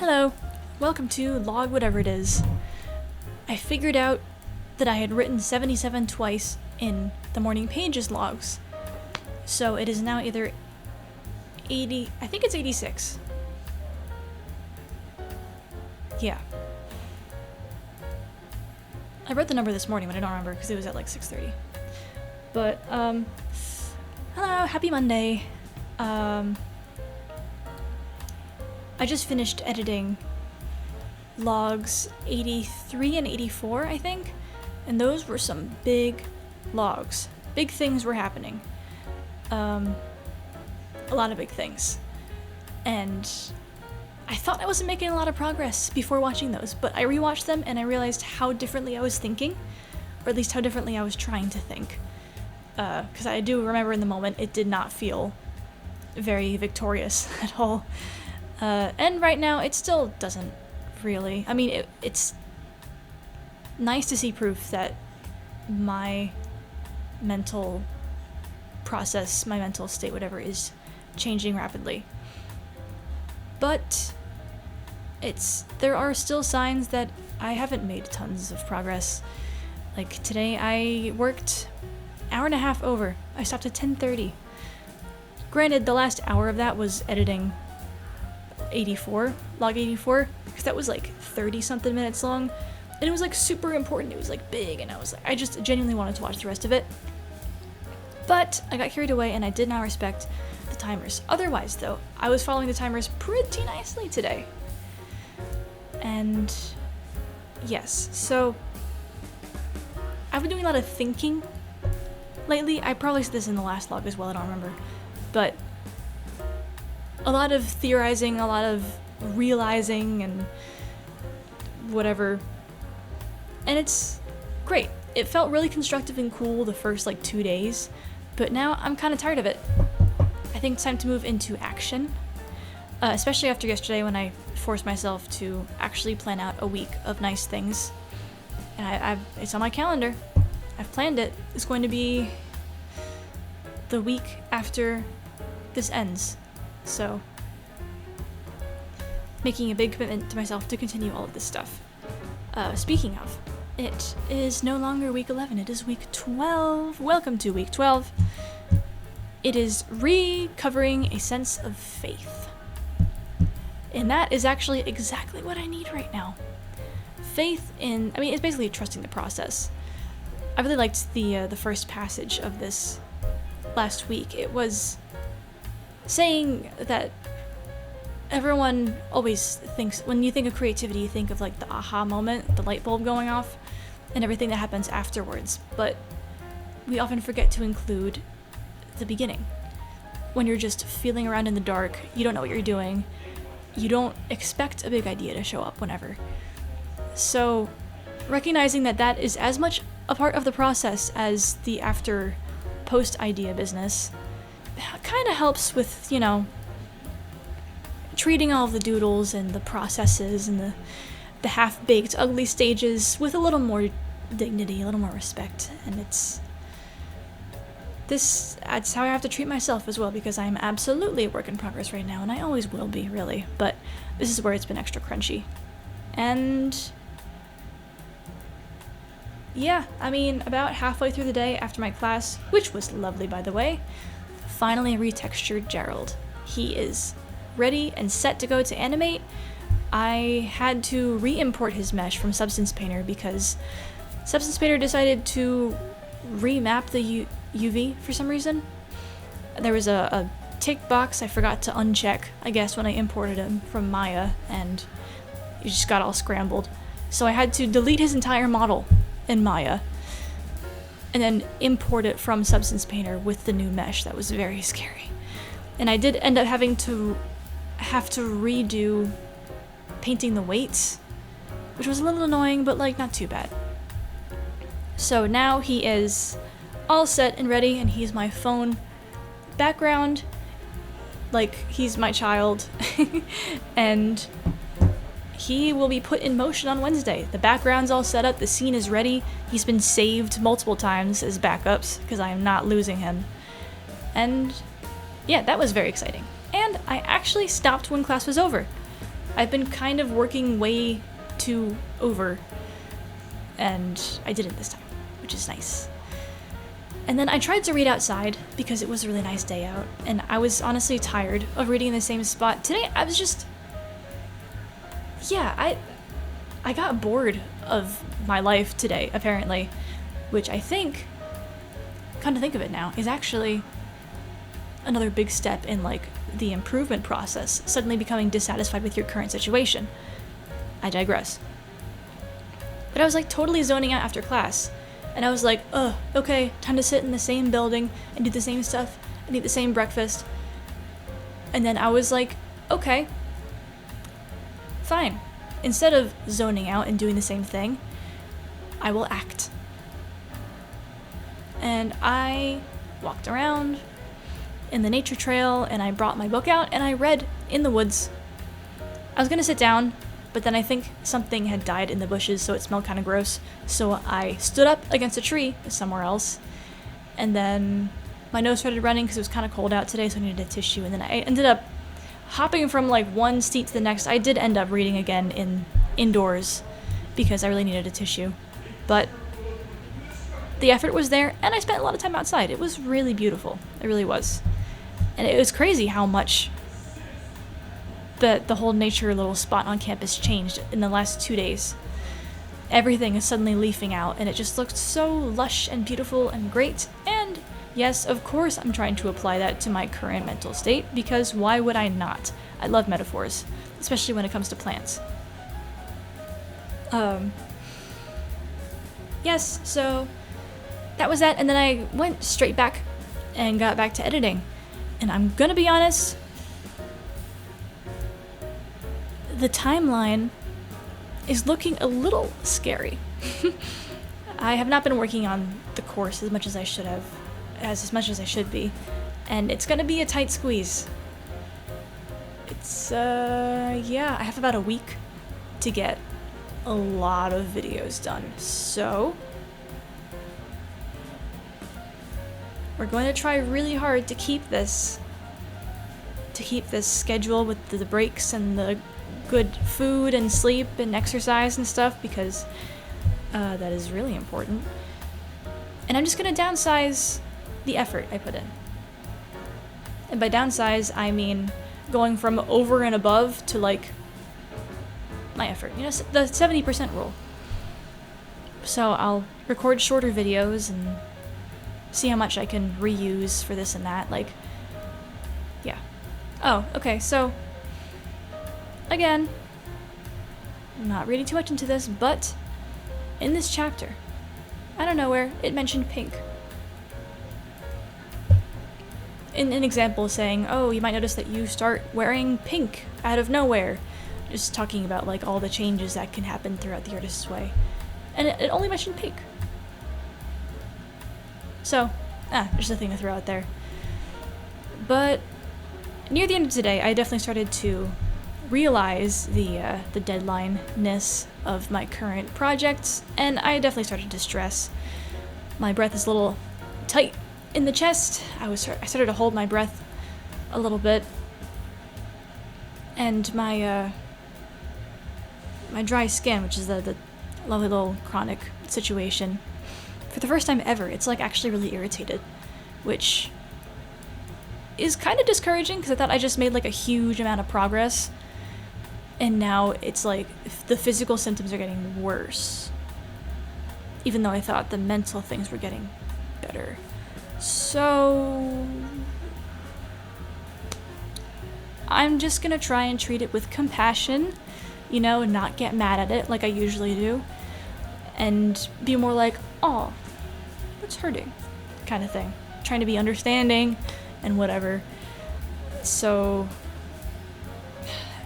Hello, welcome to Log Whatever It Is. I figured out that I had written 77 twice in the morning pages logs. So it is now either 80, I think it's 86. Yeah. I read the number this morning, but I don't remember because it was at like 6:30. But, hello, happy Monday. I just finished editing logs 83 and 84, I think, and those were some big logs. Big things were happening. A lot of big things. And I thought I wasn't making a lot of progress before watching those, but I rewatched them and I realized how differently I was thinking, or at least how differently I was trying to think. Because I do remember in the moment it did not feel very victorious at all. And right now it still doesn't really. I mean, it's nice to see proof that my mental process, my mental state, whatever, is changing rapidly. But there are still signs that I haven't made tons of progress. Like today I worked hour and a half over. I stopped at 10:30. Granted, the last hour of that was editing 84, log 84, because that was like 30 something minutes long, and it was like super important. It was like big, and I just genuinely wanted to watch the rest of it. But I got carried away and I did not respect the timers. Otherwise though, I was following the timers pretty nicely today. And yes, so I've been doing a lot of thinking lately. I probably said this in the last log as well, I don't remember. But a lot of theorizing, a lot of realizing and whatever. And it's great. It felt really constructive and cool the first like 2 days, but now I'm kind of tired of it. I think it's time to move into action, especially after yesterday when I forced myself to actually plan out a week of nice things. And it's on my calendar. I've planned it. It's going to be the week after this ends. So, making a big commitment to myself to continue all of this stuff. Speaking of, it is no longer week 11, it is week 12. Welcome to week 12. It is recovering a sense of faith. And that is actually exactly what I need right now. Faith in, I mean, it's basically trusting the process. I really liked the first passage of this last week. It was saying that everyone always thinks, when you think of creativity, you think of like the aha moment, the light bulb going off, and everything that happens afterwards. But we often forget to include the beginning. When you're just feeling around in the dark, you don't know what you're doing, you don't expect a big idea to show up whenever. So recognizing that that is as much a part of the process as the after post idea business kind of helps with, you know, treating all of the doodles and the processes and the half-baked ugly stages with a little more dignity, a little more respect. And that's how I have to treat myself as well, because I'm absolutely a work in progress right now, and I always will be, really, but this is where it's been extra crunchy. And yeah, I mean, about halfway through the day after my class, which was lovely by the way, finally retextured Gerald. He is ready and set to go to animate. I had to re-import his mesh from Substance Painter because Substance Painter decided to remap the UV for some reason. There was a tick box I forgot to uncheck, I guess, when I imported him from Maya, and it just got all scrambled. So I had to delete his entire model in Maya and then import it from Substance Painter with the new mesh. That was very scary. And I did end up having to redo painting the weights, which was a little annoying, but like not too bad. So now he is all set and ready, and he's my phone background, like he's my child. And he will be put in motion on Wednesday. The background's all set up, the scene is ready. He's been saved multiple times as backups because I am not losing him. And yeah, that was very exciting. And I actually stopped when class was over. I've been kind of working way too over, and I didn't this time, which is nice. And then I tried to read outside because it was a really nice day out, and I was honestly tired of reading in the same spot. Today, I was just... Yeah, I got bored of my life today, apparently, which I think, come to think of it now, is actually another big step in, like, the improvement process, suddenly becoming dissatisfied with your current situation. I digress. But I was, like, totally zoning out after class, and I was like, okay, time to sit in the same building and do the same stuff and eat the same breakfast. And then I was like, okay, fine. Instead of zoning out and doing the same thing, I will act. And I walked around in the nature trail, and I brought my book out, and I read in the woods. I was gonna sit down, but then I think something had died in the bushes, so it smelled kind of gross. So I stood up against a tree somewhere else, and then my nose started running because it was kind of cold out today, so I needed a tissue, and then I ended up hopping from like one seat to the next. I did end up reading again indoors because I really needed a tissue, but the effort was there, and I spent a lot of time outside. It was really beautiful. It really was. And it was crazy how much the whole nature little spot on campus changed in the last 2 days. Everything is suddenly leafing out, and it just looked so lush and beautiful and great. And yes, of course I'm trying to apply that to my current mental state, because why would I not? I love metaphors, especially when it comes to plants. Yes, so that was that, and then I went straight back and got back to editing. And I'm gonna be honest, the timeline is looking a little scary. I have not been working on the course as much as I should have, as much as I should be, and it's gonna be a tight squeeze. It's, yeah, I have about a week to get a lot of videos done, so we're going to try really hard to keep this schedule with the breaks and the good food and sleep and exercise and stuff, because that is really important. And I'm just going to downsize the effort I put in. And by downsize, I mean going from over and above to like my effort, you know, the 70% rule. So I'll record shorter videos and see how much I can reuse for this and that, like, yeah. Oh, okay, so, again, I'm not reading too much into this, but in this chapter, out of nowhere, it mentioned pink. In an example saying, oh, you might notice that you start wearing pink out of nowhere. Just talking about, like, all the changes that can happen throughout the artist's way. And it only mentioned pink. So, just a thing to throw out there. But near the end of today, I definitely started to realize the deadline-ness of my current projects, and I definitely started to stress. My breath is a little tight in the chest. I started to hold my breath a little bit, and my dry skin, which is the lovely little chronic situation, for the first time ever, it's like actually really irritated, which is kind of discouraging because I thought I just made like a huge amount of progress, and now it's like the physical symptoms are getting worse, even though I thought the mental things were getting better. So I'm just gonna try and treat it with compassion, you know, and not get mad at it like I usually do, and be more like, oh, what's hurting, kind of thing. Trying to be understanding and whatever. So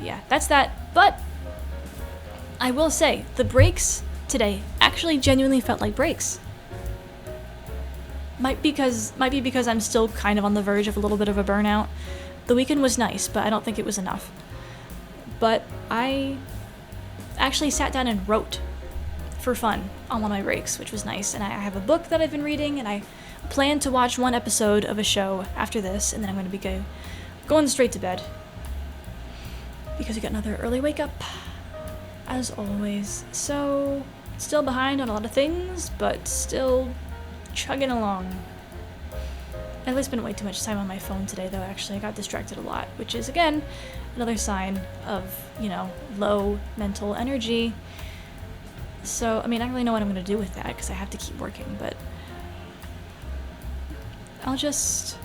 yeah, that's that. But I will say, the breaks today actually genuinely felt like breaks. Might be because I'm still kind of on the verge of a little bit of a burnout. The weekend was nice, but I don't think it was enough. But I actually sat down and wrote for fun on one of my breaks, which was nice. And I have a book that I've been reading, and I plan to watch one episode of a show after this, and then I'm going to be going straight to bed. because we got another early wake up, as always. So, still behind on a lot of things, but still chugging along. I've really spent way too much time on my phone today, though, actually. I got distracted a lot, which is, again, another sign of, low mental energy. So, I mean, I don't really know what I'm going to do with that, because I have to keep working, but I'll just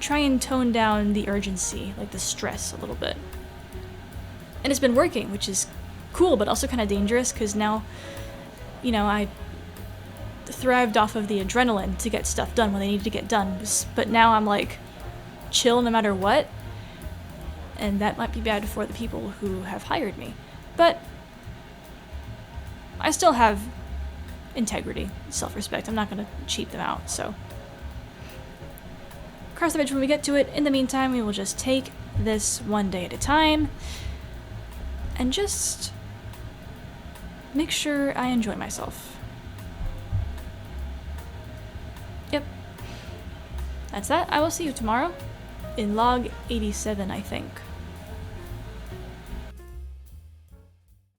try and tone down the urgency, like the stress, a little bit. And it's been working, which is cool, but also kind of dangerous, because now, I thrived off of the adrenaline to get stuff done when they needed to get done, but now I'm like chill no matter what, and that might be bad for the people who have hired me. But I still have integrity, self-respect. I'm not going to cheat them out, so cross the bridge when we get to it. In the meantime, we will just take this one day at a time and just make sure I enjoy myself. Yep. That's that. I will see you tomorrow in log 87, I think.